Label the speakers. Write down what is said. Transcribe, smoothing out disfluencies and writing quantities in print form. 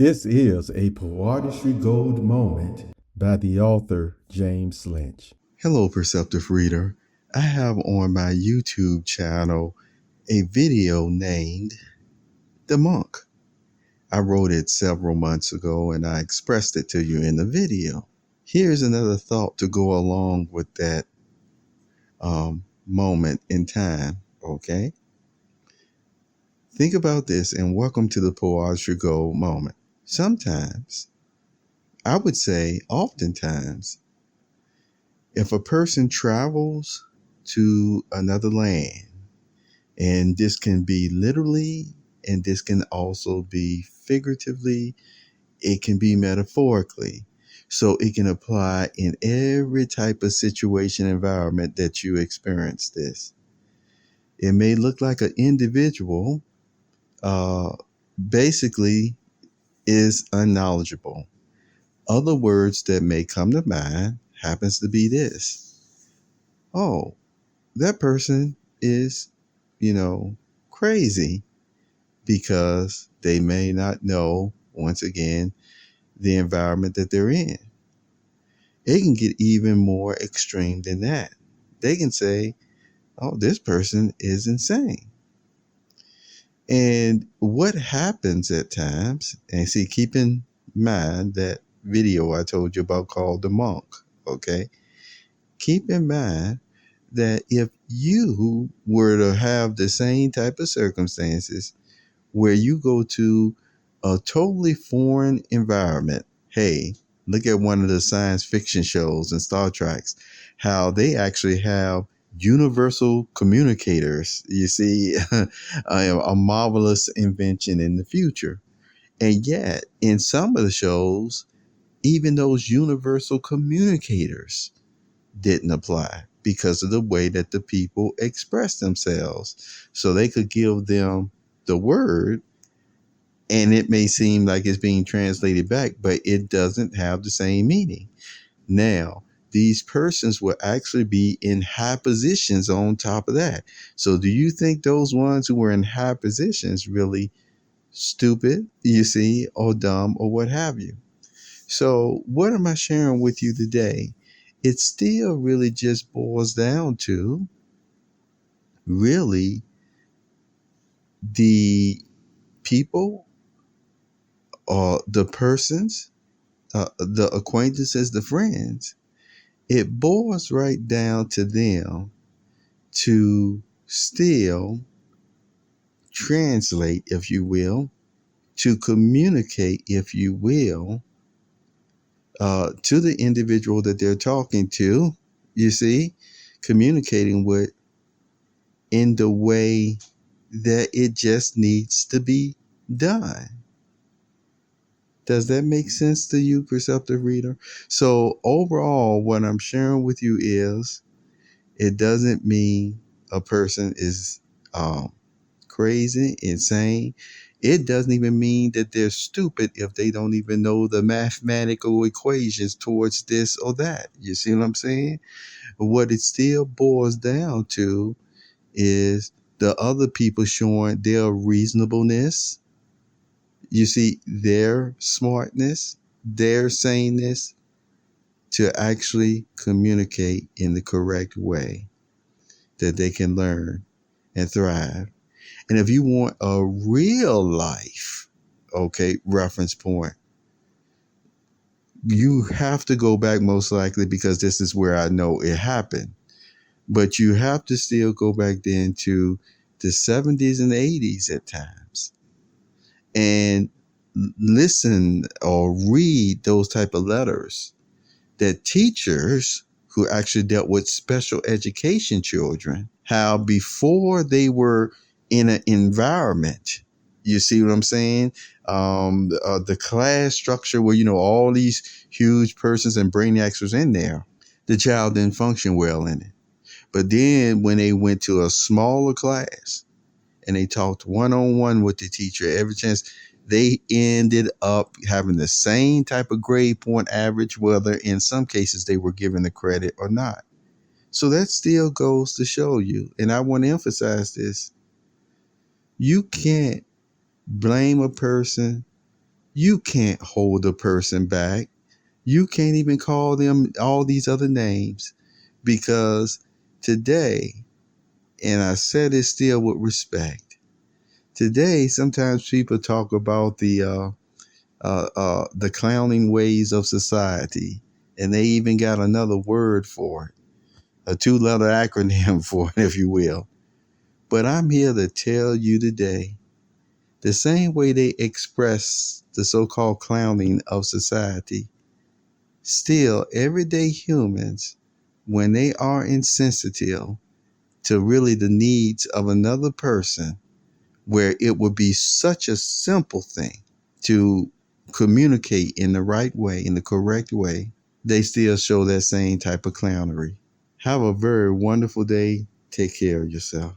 Speaker 1: This is a Poeartistry Gold Moment by the author James Lynch.
Speaker 2: Hello, Perceptive Reader. I have on my YouTube channel a video named The Monk. I wrote it several months ago and I expressed it to you in the video. Here's another thought to go along with that moment in time, okay? Think about this and welcome to the Poeartistry Gold Moment. Sometimes, I would say oftentimes, if a person travels to another land, and this can be literally, and this can also be figuratively, it can be metaphorically. So it can apply in every type of situation, environment that you experience this. It may look like an individual basically is unknowledgeable. Other words that may come to mind happens to be this. Oh, that person is, crazy, because they may not know, once again, the environment that they're in. It can get even more extreme than that. They can say, oh, this person is insane. And what happens at times, and see, keep in mind that video I told you about called The Monk, okay? Keep in mind that if you were to have the same type of circumstances where you go to a totally foreign environment, hey, look at one of the science fiction shows and Star Treks, how they actually have universal communicators. You see, a marvelous invention in the future. And yet, in some of the shows, even those universal communicators didn't apply because of the way that the people express themselves. So they could give them the word, and it may seem like it's being translated back, but it doesn't have the same meaning. Now, these persons will actually be in high positions on top of that. So do you think those ones who were in high positions really stupid, you see, or dumb, or what have you? So what am I sharing with you today? It still really just boils down to really the people or the persons, the acquaintances, the friends. It boils right down to them to still translate, if you will, to communicate, if you will, to the individual that they're talking to, you see, communicating with in the way that it just needs to be done. Does that make sense to you, Perceptive Reader? So overall, what I'm sharing with you is it doesn't mean a person is crazy, insane. It doesn't even mean that they're stupid if they don't even know the mathematical equations towards this or that. You see what I'm saying? What it still boils down to is the other people showing their reasonableness. You see, their smartness, their saneness to actually communicate in the correct way that they can learn and thrive. And if you want a real life, reference point, you have to go back most likely, because this is where I know it happened. But you have to still go back then to the 70s and 80s at times and listen or read those type of letters that teachers who actually dealt with special education children, how before they were in an environment, you see what I'm saying? The class structure where, all these huge persons and brainiacs was in there, the child didn't function well in it. But then when they went to a smaller class and they talked one-on-one with the teacher, every chance, they ended up having the same type of grade point average, whether in some cases they were given the credit or not. So that still goes to show you, and I want to emphasize this, you can't blame a person You can't hold a person back. You can't even call them all these other names, because today, and I said it still with respect, today sometimes people talk about the clowning ways of society, and they even got another word for it, a two-letter acronym for it, if you will. But I'm here to tell you today, the same way they express the so-called clowning of society, still everyday humans, when they are insensitive to really the needs of another person, where it would be such a simple thing to communicate in the right way, in the correct way, they still show that same type of clownery. Have a very wonderful day. Take care of yourself.